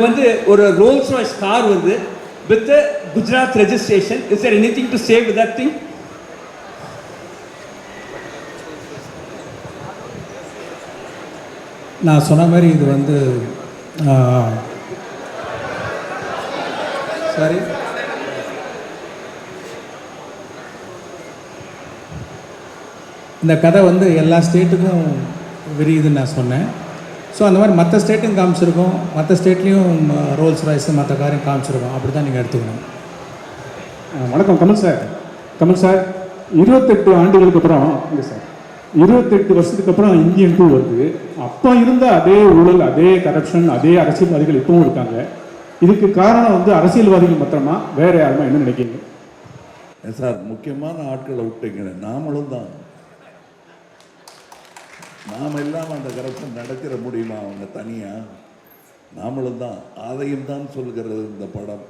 வந்து ஒரு Rolls Royce car வருது with Gujarat registration. Is there anything to say with that thing? நான் சொன்ன மாதிரி இது வந்து சாரி இந்த கதை வந்து எல்லா ஸ்டேட்டுக்கும் விரியுதுன்னு நான் சொன்னேன். ஸோ அந்த மாதிரி மற்ற ஸ்டேட்டும் காமிச்சிருக்கோம், மற்ற ஸ்டேட்லேயும் ரோல்ஸ் ராய்ஸு மற்ற காரையும் காமிச்சிருக்கோம். அப்படி தான் நீங்கள் எடுத்துக்கணும். வணக்கம் கமல் சார். கமல் சார், 28 ஆண்டுகளுக்கு அப்புறம் இல்லை சார், 28 வருஷத்துக்கு அப்புறம் இந்தியன் 2 வருது. அப்போ இருந்த அதே ஊழல், அதே கரப்ஷன், அதே அரசியல்வாதிகள் இப்பவும் இருக்காங்க. இதுக்கு காரணம் வந்து அரசியல்வாதிகள் மாத்திரமா, வேற யாருமா என்ன நினைக்கிறீங்க சார்? முக்கியமான ஆட்களை விட்டீங்க. நாமளும் தான். நாம் இல்லாமல் அந்த கரப்ஷன் நடத்திட முடியுமா அவங்க தனியாக? நாமளும் தான். அதையும் தான் சொல்கிறது இந்த படம்.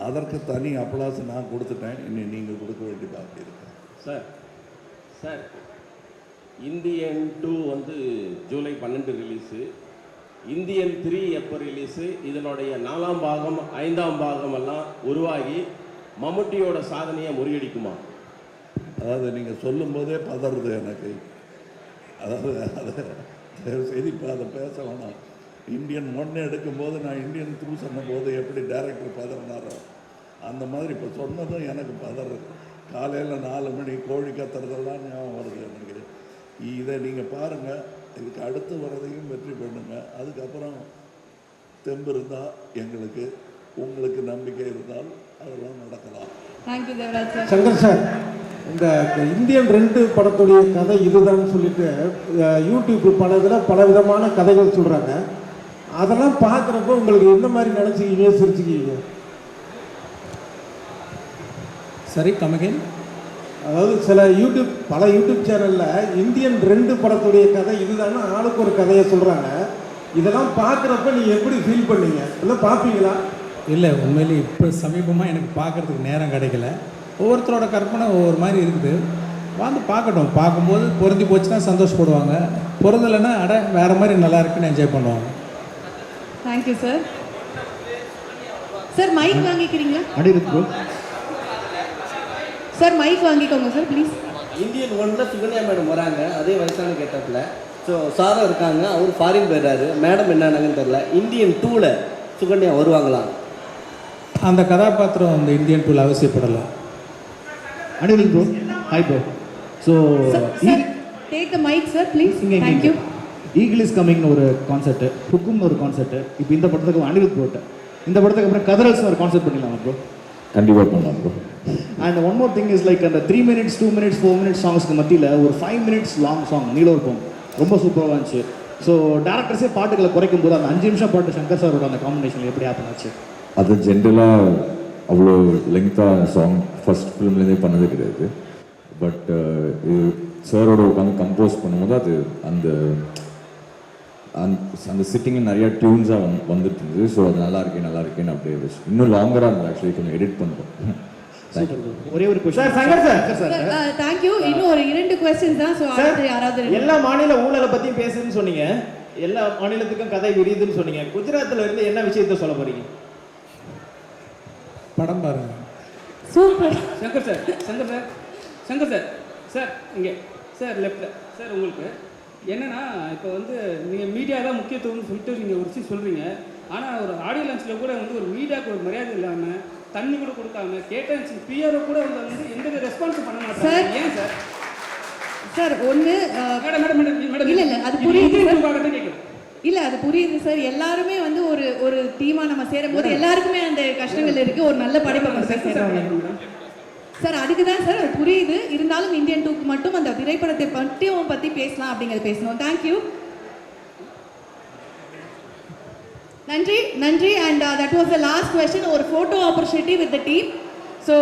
அதற்கு தனி அப்ளாஸ் நான் கொடுத்துட்டேன். இன்னும் நீங்கள் கொடுக்க வேண்டி பாக்கி இருக்கேன். சார் சார் இந்தியன் 2 வந்து ஜூலை 12 ரிலீஸு. இந்தியன் 3 எப்போ ரிலீஸு? இதனுடைய 4ஆம் பாகம் 5ஆம் பாகம் எல்லாம் உருவாகி மம்முட்டியோட சாதனையை முறியடிக்குமா? அதாவது நீங்கள் சொல்லும்போதே பதறுது எனக்கு. அதாவது அதை செய்தி இப்போ அதை பேசலாம். இந்தியன் 1 எடுக்கும்போது நான் இந்தியன் 2 சொன்னபோது எப்படி டைரக்டர் பதறினாரோ அந்த மாதிரி இப்போ சொன்னதும் எனக்கு பதறது. காலையில் 4 மணி கோழி கத்துறதெல்லாம் ஞாபகம் வருது எனக்கு. இதை நீங்கள் பாருங்கள். இதுக்கு அடுத்து வரதையும் வெற்றி பண்ணுங்க. அதுக்கப்புறம் தெம்பு இருந்தால் எங்களுக்கு, உங்களுக்கு நம்பிக்கை இருந்தால் அதெல்லாம் நடக்கலாம். Thank you Devaraj sir. Shankar sir, இந்த இந்தியன் 2 படத்துடைய கதை இதுதான் சொல்லிட்டு யூடியூப் பல இதில் பல விதமான கதைகள் சொல்கிறாங்க. அதெல்லாம் பார்க்குறப்போ உங்களுக்கு எந்த மாதிரி நினச்சிக்கிங்க, சிரிச்சுக்கிங்க? சரி, கமகேன். அதாவது பல யூடியூப் சேனலில் இந்தியன் 2 படத்துடைய கதை இதுதானே ஆளுக்கு ஒரு கதையை சொல்கிறாங்க. இதெல்லாம் பார்க்குறப்ப நீங்கள் எப்படி ஃபீல் பண்ணீங்க? எல்லாம் பார்ப்பீங்களா? இல்லை, உண்மையிலே இப்போ சமீபமாக எனக்கு பார்க்குறதுக்கு நேரம் கிடைக்கல. ஒவ்வொருத்தரோட கற்பனை ஒவ்வொரு மாதிரி இருக்குது. வந்து பார்க்கட்டும். பார்க்கும்போது பொருந்தி போச்சுன்னா சந்தோஷப்படுவாங்க, பொருந்தலைன்னா வேறு மாதிரி நல்லா இருக்குன்னு என்ஜாய் பண்ணுவாங்க. Thank you sir. சார் மைக் வாங்கிக்கிறீங்களா? சார் மைக் வாங்கிக்கோங்க சார் ப்ளீஸ். இந்தியன் 1ல சுகன்யா மேடம் வராங்க, அதே வயசான கேட்டப்பில். ஸோ சாரா இருக்காங்க, அவர் ஃபாரின் போயிடுறாரு. மேடம் என்னன்னாங்கன்னு தெரில. இந்தியன் 2ல சுகன்யா வருவாங்களா? அந்த கதாபாத்திரம் அந்த இந்தியன் 2ல அவசியப்படலை. Anirudh bro, hi bro. So take the mic sir please. Thank you. Eagle is கமிங்னு ஒரு கான்செப்ட், ஹுக்கும்னு ஒரு கான்செப்ட். இப்போ இந்த படத்துக்கு அனிருத் ப்ரோட்ட, இந்த படத்துக்கு அப்புறம் கதரல்ஸ் ஒரு கான்செப்ட் பண்ணிடலாம் ப்ரோ. கண்டிப்பாக பண்ணலாம் bro. And one more thing is like அந்த 3 minutes 2 minutes 4 minutes சாங்ஸ்க்கு மத்தியில் ஒரு 5 minutes லாங் சாங் நீலோர்பம் ரொம்ப சூப்பராக இருந்துச்சு. ஸோ டேரக்டர்ஸே பாட்டுகளை குறைக்கும் போது அந்த 5 நிமிஷம் பாட்டு சங்கர் சாரோட அந்த காம்பினேஷன் எப்படி ஹேப்பன் ஆச்சு? அது ஜென்ரலாக அவ்வளோ லெங்க்த்தாக சாங் ஃபஸ்ட் ஃபிலிம்லேருந்தே பண்ணது கிடையாது. பட் சாரோட உட்காந்து கம்போஸ் பண்ணும்போது அது அந்த அந்த சிட்டிங்கில் நிறையா டியூன்ஸாக வந்துட்டு இருந்தது. ஸோ அது நல்லா இருக்கேன்னு அப்படியே வச்சு இன்னும் லாங்கராக இருந்தது. ஆக்சுவலி கொஞ்சம் எடிட் பண்ணுறோம். ஒரே ஒரு சார் சங்கர் சார் தேங்க்யூ. இன்னும் ஒரு 2 क्वेश्चंस தான். ஸோ அடுத்து யாராவது எல்லா மாநில ஊழலை பற்றியும் பேசுன்னு சொன்னீங்க, எல்லா மாநிலத்துக்கும் கதை விரியுதுன்னு சொன்னீங்க. குஜராத்தில் இருந்து என்ன விஷயத்த சொல்ல போறீங்க? படம் பாருங்க. Super. Shankar sir, Shankar sir, Shankar sir, sir இங்கே சார் லெஃப்டில் சார். உங்களுக்கு என்னென்னா, இப்போ வந்து நீங்கள் மீடியா தான் முக்கியத்துவம்னு சொல்லிட்டு நீங்கள் ஒரு விஷயம் சொல்கிறீங்க. ஆனால் ஒரு ஆடியோ லான்ச்சில் கூட வந்து ஒரு மீடியாவுக்கு ஒரு மரியாதை இல்லாமல், தண்ணி கூட கொடுக்காம, கேட்டாச்சு பிஆர்ஓ கூட வந்து எந்த ரெஸ்பான்ஸும் பண்ண மாட்டாங்க. ஏன் சார்? சார் ஒன்று மேடம் மேடம் மேடம் மேடம் இல்லை அது புரியுது சார். கேட்குது. இல்லை அது புரியுது சார். எல்லாருமே வந்து ஒரு டீமாக நம்ம சேரும் போது எல்லாருக்குமே அந்த கஷ்டங்கள் இருக்குது. ஒரு நல்ல படைப்பை சார் அதுக்கு தான் சார் அது புரியுது. இருந்தாலும் இந்தியன் 2க்கு மட்டும் அந்த திரைப்படத்தை பற்றி பேசலாம் அப்படிங்கிறது பேசணும். தேங்க்யூ, நன்றி நன்றி. And that was the last question. ஒரு photo opportunity with the team. So